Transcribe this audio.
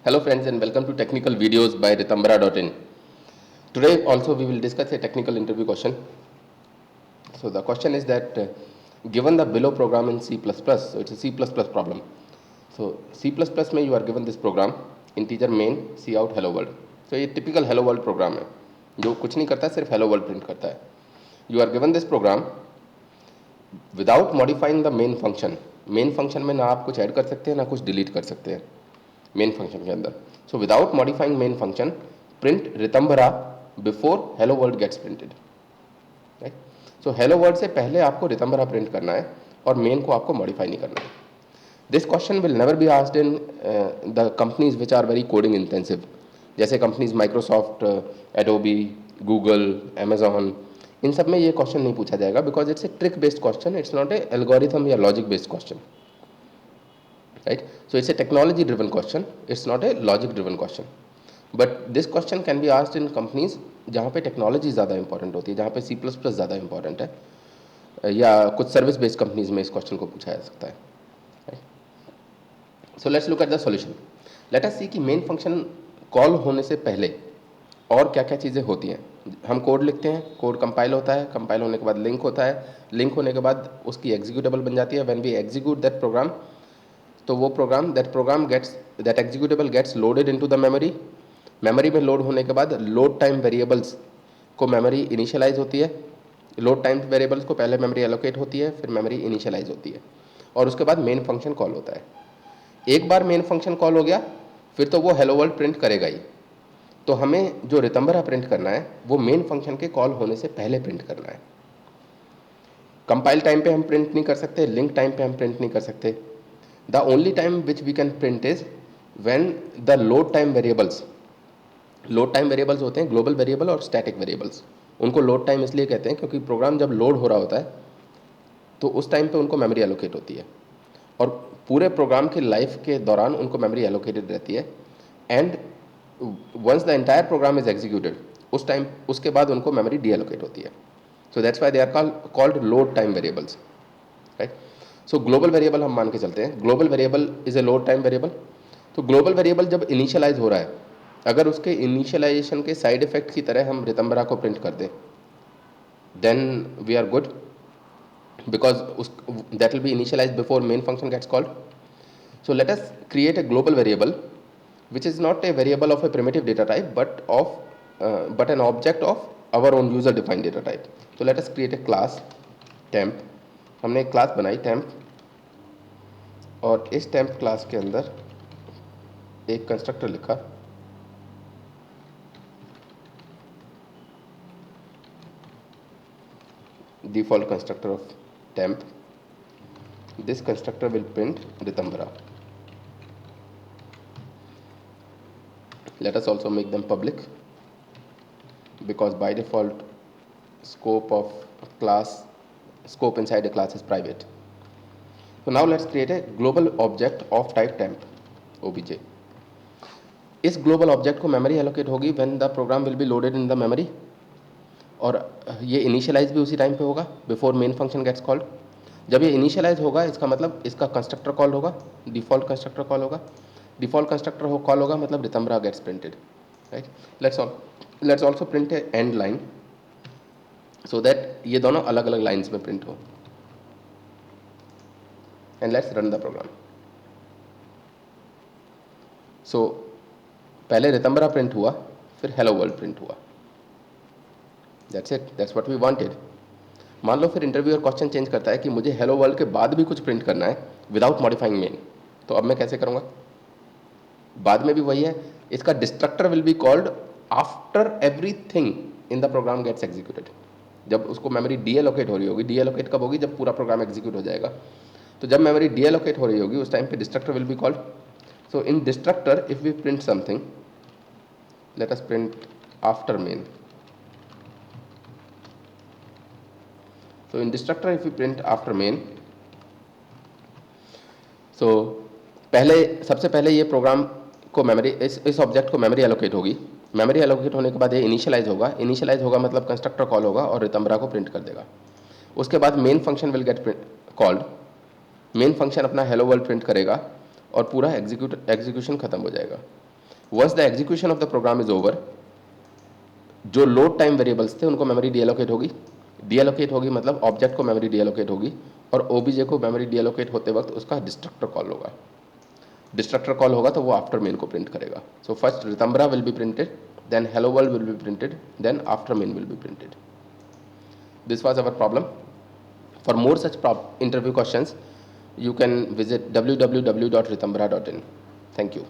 Hello friends and welcome to technical videos by ritambara.in. Today also we will discuss a technical interview question. So the question is that given the below program in C++, so it's a C++ problem. So C++ में you are given this program integer main cout hello world. So ये typical hello world program है जो कुछ नहीं करता है, सिर्फ hello world print करता है. You are given this program without modifying the main function. Main function में ना आप कुछ ऐड कर सकते हैं ना कुछ डिलीट कर सकते हैं मेन फंक्शन के अंदर. So without modifying main function print Ritambara before hello world gets printed. Right. So hello world से पहले आपको रितंबरा प्रिंट करना है और मेन को आपको मॉडिफाई नहीं करना है. This question will never be asked in the companies which are very coding intensive, जैसे companies Microsoft, Adobe, Google, Amazon, इन सब में ये क्वेश्चन नहीं पूछा जाएगा because it's a trick based question, it's not a algorithm या logic based question. Right? So it's a technology driven question, it's not a logic driven question. But this question can be asked in companies जहाँ पे technology ज़्यादा important होती है, जहाँ पे C++ ज़्यादा important है, या कुछ सर्विस बेस्ड कंपनीज में इस क्वेश्चन को पूछा जा सकता है. So let's look at the solution. Let us see कि मेन फंक्शन कॉल होने से पहले और क्या क्या चीज़ें होती हैं. हम कोड लिखते हैं, कोड कंपाइल होता है, कंपाइल होने के बाद लिंक होता है, लिंक होने के बाद उसकी एग्जीक्यूटेबल बन जाती है. When we execute that program, तो वो program gets that executable gets loaded into the memory. Memory में लोड होने के बाद लोड टाइम वेरिएबल्स को मेमोरी इनिशियलाइज होती है. लोड टाइम वेरिएबल्स को पहले मेमोरी एलोकेट होती है, फिर मेमोरी इनिशियलाइज होती है और उसके बाद मेन फंक्शन कॉल होता है. एक बार मेन फंक्शन कॉल हो गया फिर तो वो हेलो वर्ल्ड प्रिंट करेगा ही. तो हमें जो रितंबरा प्रिंट करना है वो मेन फंक्शन के कॉल होने से पहले प्रिंट करना है. कंपाइल टाइम पे हम प्रिंट नहीं कर सकते, लिंक टाइम पे हम प्रिंट नहीं कर सकते. The only time which we can print is when the load time variables होते हैं ग्लोबल वेरिएबल और स्टैटिक वेरिएबल्स. उनको लोड टाइम इसलिए कहते हैं क्योंकि प्रोग्राम जब लोड हो रहा होता है तो उस टाइम पे उनको मेमोरी एलोकेट होती है और पूरे प्रोग्राम की लाइफ के दौरान उनको मेमोरी एलोकेटेड रहती है. And once the entire program is executed, उस टाइम उसके बाद उनको मेमोरी डी एलोकेट होती है. So that's why they are called load time variables. Right. So global variable हम मान के चलते हैं, global variable is a load time variable. तो ग्लोबल वेरिएबल जब इनिशियलाइज हो रहा है, अगर उसके इनिशियलाइजेशन के साइड इफेक्ट की तरह हम रितंबरा को प्रिंट कर दें, then we are good because that will be initialize before main function gets called. So let us create a global variable which is not a variable of a primitive data type but an object of our own user defined data type. So let us create a class temp. हमने एक class बनाई temp और इस temp class के अंदर एक constructor लिखा default constructor of temp. This constructor will print Ritambara. Let us also make them public because by default scope inside a class is private. So now let's create a global object of type temp obj. इस global object को memory allocate होगी when the program will be loaded in the memory और ये initialize भी उसी time पे होगा before main function gets called. जब ये इनिशियलाइज होगा इसका मतलब इसका कंस्ट्रक्टर कॉल होगा, डिफॉल्ट कंस्ट्रक्टर कॉल होगा. डिफॉल्ट कंस्ट्रक्टर कॉल होगा मतलब Ritambara gets printed. Right. Let's also print a end line so that ये दोनों अलग अलग लाइन्स में प्रिंट हो. And let's run the program. So पहले रितंबरा प्रिंट हुआ, फिर हेलो वर्ल्ड प्रिंट हुआ. That's it, that's what we wanted. मान लो फिर इंटरव्यूअर क्वेश्चन चेंज करता है कि मुझे हेलो वर्ल्ड के बाद भी कुछ प्रिंट करना है विदाउट मॉडिफाइंग मेन, तो अब मैं कैसे करूँगा? बाद में भी वही है, इसका destructor will be called after everything in the program gets executed. जब उसको मेमोरी डी एलोकेट हो रही होगी, डी एलोकेट कब होगी? जब पूरा प्रोग्राम एग्जीक्यूट हो जाएगा. तो जब मेमोरी डी एलोकेट हो रही होगी उस टाइम पे destructor will be called. So in destructor if we print something, let us print after main. So in destructor if we print after main, so सबसे पहले ये प्रोग्राम को मेमोरी इस ऑब्जेक्ट को मेमोरी एलोकेट होगी. Memory allocate होने के बाद ये इनिशियलाइज होगा मतलब कंस्ट्रक्टर कॉल होगा और रितंबरा को प्रिंट कर देगा. उसके बाद main function will get called. Main function अपना हेलो वर्ल्ड प्रिंट करेगा और पूरा एग्जीक्यूशन खत्म हो जाएगा. Once the execution of the program is over, जो लोड टाइम वेरिएबल्स थे उनको मेमोरी डीएलोकेट होगी। डीएलोकेट होगी मतलब ऑब्जेक्ट को मेमोरी डीएलोकेट होगी, और ओबीजे को मेमोरी डीएलोकेट होते वक्त उसका डिस्ट्रक्टर कॉल होगा। डिस्ट्रक्टर कॉल होगा तो वो आफ्टर मेन को प्रिंट करेगा। So first Ritambara will be printed, then hello world will be printed, then after main will be printed. This was our problem. For more such interview questions, you can visit www.ritambara.in. Thank you.